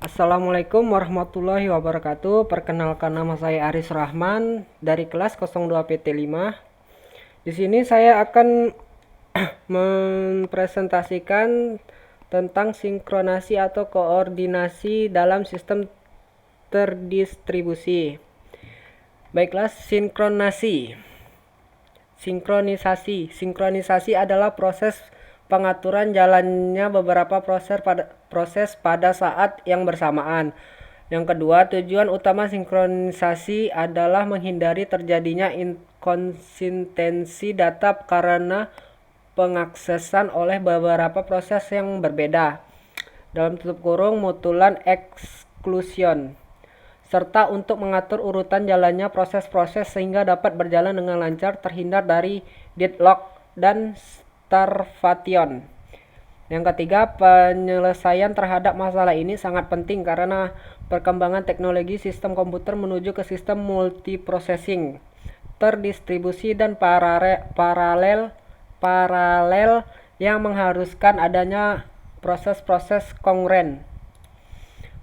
Assalamualaikum warahmatullahi wabarakatuh. Perkenalkan, nama saya Aris Rahman dari kelas 02 PT 5. Di sini saya akan mempresentasikan tentang sinkronasi atau koordinasi dalam sistem terdistribusi. Baiklah, sinkronisasi adalah proses pengaturan jalannya beberapa proses pada saat yang bersamaan. Yang kedua, tujuan utama sinkronisasi adalah menghindari terjadinya inkonsistensi data karena pengaksesan oleh beberapa proses yang berbeda. Dalam tutup kurung, mutual exclusion, serta untuk mengatur urutan jalannya proses-proses sehingga dapat berjalan dengan lancar, terhindar dari deadlock dan starvation. Yang ketiga, penyelesaian terhadap masalah ini sangat penting karena perkembangan teknologi sistem komputer menuju ke sistem multiprocessing, terdistribusi, dan paralel yang mengharuskan adanya proses-proses kongruent.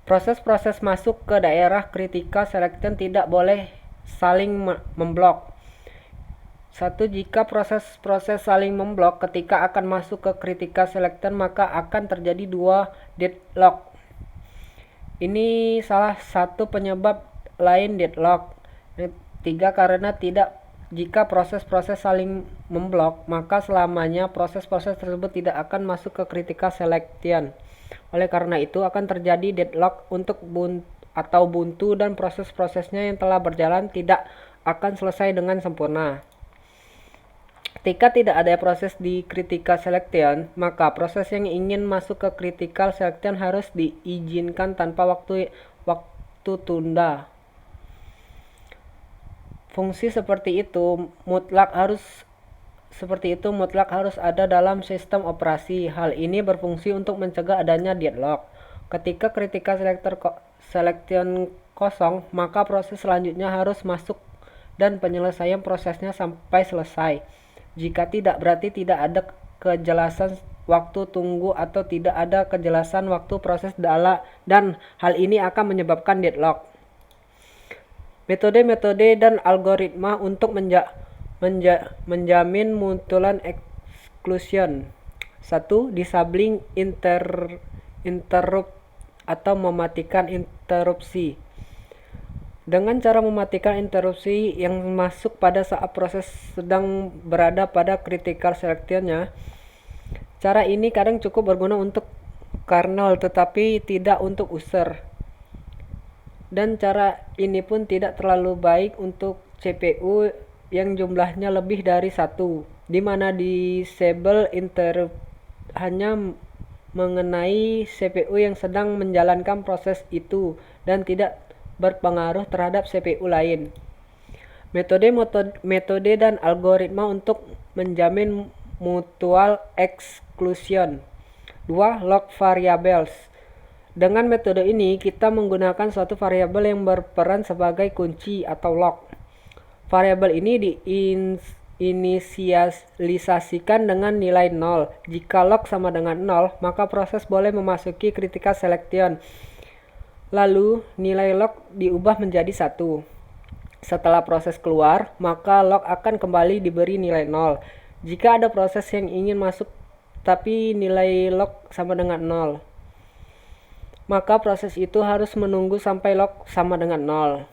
Proses-proses masuk ke daerah critical selection tidak boleh saling memblok. Jika proses-proses saling memblok ketika akan masuk ke critical selection, maka akan terjadi dua deadlock. Ini salah satu penyebab lain deadlock. Karena jika proses-proses saling memblok, maka selamanya proses-proses tersebut tidak akan masuk ke critical selection. Oleh karena itu akan terjadi deadlock untuk buntu dan proses-prosesnya yang telah berjalan tidak akan selesai dengan sempurna. Ketika tidak ada proses di critical selection, maka proses yang ingin masuk ke critical selection harus diizinkan tanpa waktu tunda. Fungsi seperti itu mutlak harus ada dalam sistem operasi. Hal ini berfungsi untuk mencegah adanya deadlock. Ketika critical selection kosong, maka proses selanjutnya harus masuk dan penyelesaian prosesnya sampai selesai. Jika tidak, berarti tidak ada kejelasan waktu tunggu atau tidak ada kejelasan waktu proses dan hal ini akan menyebabkan deadlock. Metode-metode dan algoritma untuk menjamin mutual exclusion. 1. Disabling interrupt atau mematikan interupsi. Dengan cara mematikan interupsi yang masuk pada saat proses sedang berada pada critical selection-nya. Cara ini kadang cukup berguna untuk kernel tetapi tidak untuk user. Dan cara ini pun tidak terlalu baik untuk CPU yang jumlahnya lebih dari 1, di mana disable interrupt hanya mengenai CPU yang sedang menjalankan proses itu dan tidak berpengaruh terhadap CPU lain. Metode dan algoritma untuk menjamin mutual exclusion. 2. Lock variables. Dengan metode ini, kita menggunakan suatu variabel yang berperan sebagai kunci atau lock. Variabel ini diinisialisasikan dengan nilai 0. Jika lock sama dengan 0, maka proses boleh memasuki critical selection. Lalu, nilai lock diubah menjadi 1. Setelah proses keluar, maka lock akan kembali diberi nilai 0. Jika ada proses yang ingin masuk tapi nilai lock sama dengan 0, maka proses itu harus menunggu sampai lock sama dengan 0.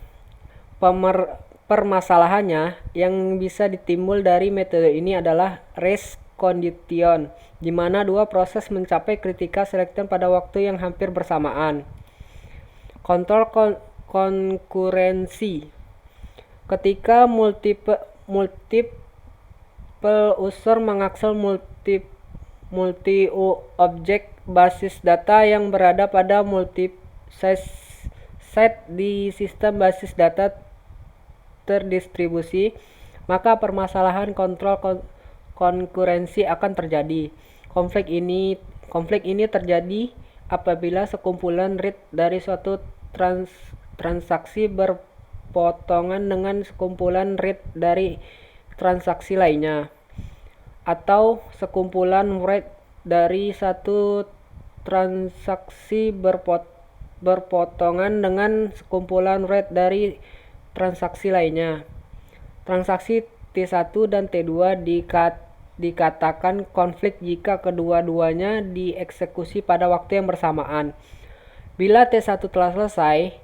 Permasalahannya yang bisa ditimbul dari metode ini adalah race condition, di mana dua proses mencapai critical selection pada waktu yang hampir bersamaan. Kontrol konkurensi. Ketika multiple user mengakses multi-objek basis data yang berada pada multi-site di sistem basis data terdistribusi, maka permasalahan kontrol konkurensi akan terjadi. Konflik ini terjadi apabila sekumpulan read dari suatu transaksi berpotongan dengan sekumpulan read dari transaksi lainnya, atau sekumpulan write dari satu transaksi berpotongan dengan sekumpulan read dari transaksi lainnya. Transaksi T1 dan T2 dikatakan konflik jika kedua-duanya dieksekusi pada waktu yang bersamaan. Bila T1 telah selesai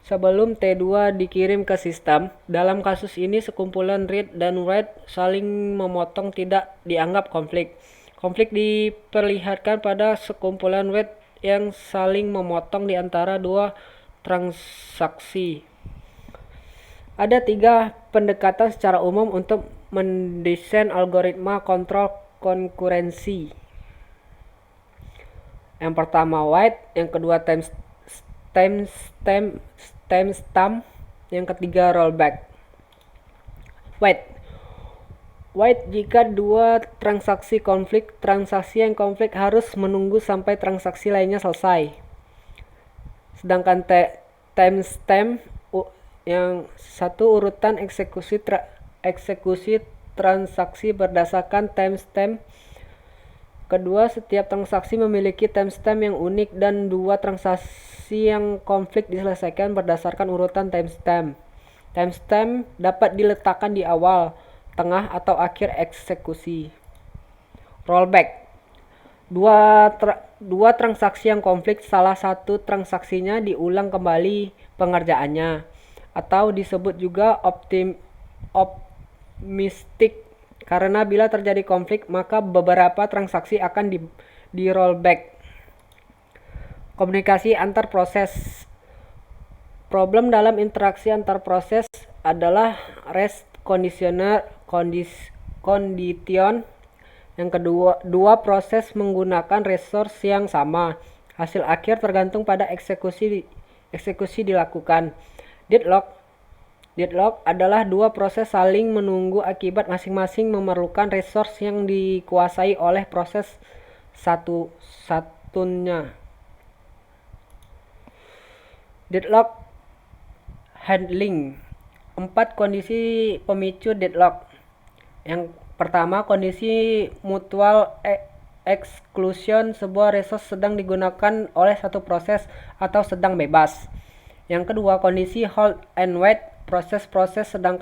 sebelum T2 dikirim ke sistem, dalam kasus ini sekumpulan read dan write saling memotong tidak dianggap konflik. Konflik diperlihatkan pada sekumpulan read yang saling memotong di antara dua transaksi. Ada 3 pendekatan secara umum untuk mendesain algoritma kontrol konkurensi. Yang pertama wait, yang kedua timestamp, yang ketiga rollback. Wait jika dua transaksi konflik, transaksi yang konflik harus menunggu sampai transaksi lainnya selesai. Sedangkan timestamp yang satu urutan eksekusi transaksi berdasarkan timestamp. Kedua, setiap transaksi memiliki timestamp yang unik dan dua transaksi yang konflik diselesaikan berdasarkan urutan timestamp. Timestamp dapat diletakkan di awal, tengah, atau akhir eksekusi. Rollback. Dua transaksi yang konflik, salah satu transaksinya diulang kembali pengerjaannya, atau disebut juga optimistic. Karena bila terjadi konflik, maka beberapa transaksi akan di rollback. Komunikasi antar proses. Problem dalam interaksi antar proses adalah rest condition. Yang kedua, dua proses menggunakan resource yang sama. Hasil akhir tergantung pada eksekusi dilakukan. Deadlock adalah dua proses saling menunggu akibat masing-masing memerlukan resource yang dikuasai oleh proses satunya. Deadlock handling. 4 kondisi pemicu deadlock. Yang pertama, kondisi mutual exclusion, sebuah resource sedang digunakan oleh satu proses atau sedang bebas. Yang kedua, kondisi hold and wait, proses-proses sedang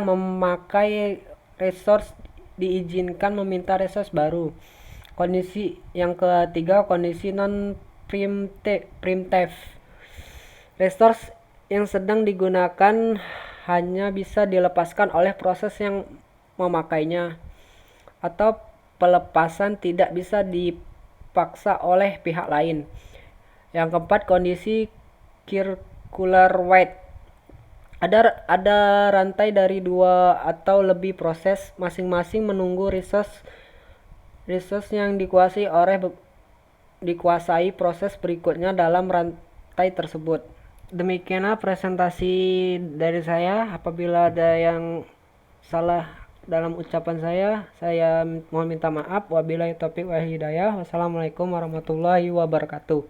memakai resource diizinkan meminta resource baru. Kondisi yang ketiga, kondisi non preemptive, resource yang sedang digunakan hanya bisa dilepaskan oleh proses yang memakainya, atau pelepasan tidak bisa dipaksa oleh pihak lain. Yang keempat, kondisi circular wait. Ada rantai dari 2 atau lebih proses, masing-masing menunggu resource yang dikuasai proses berikutnya dalam rantai tersebut. Demikianlah presentasi dari saya. Apabila ada yang salah dalam ucapan saya mohon minta maaf. Wabillahi taufiq wal hidayah. Wassalamualaikum warahmatullahi wabarakatuh.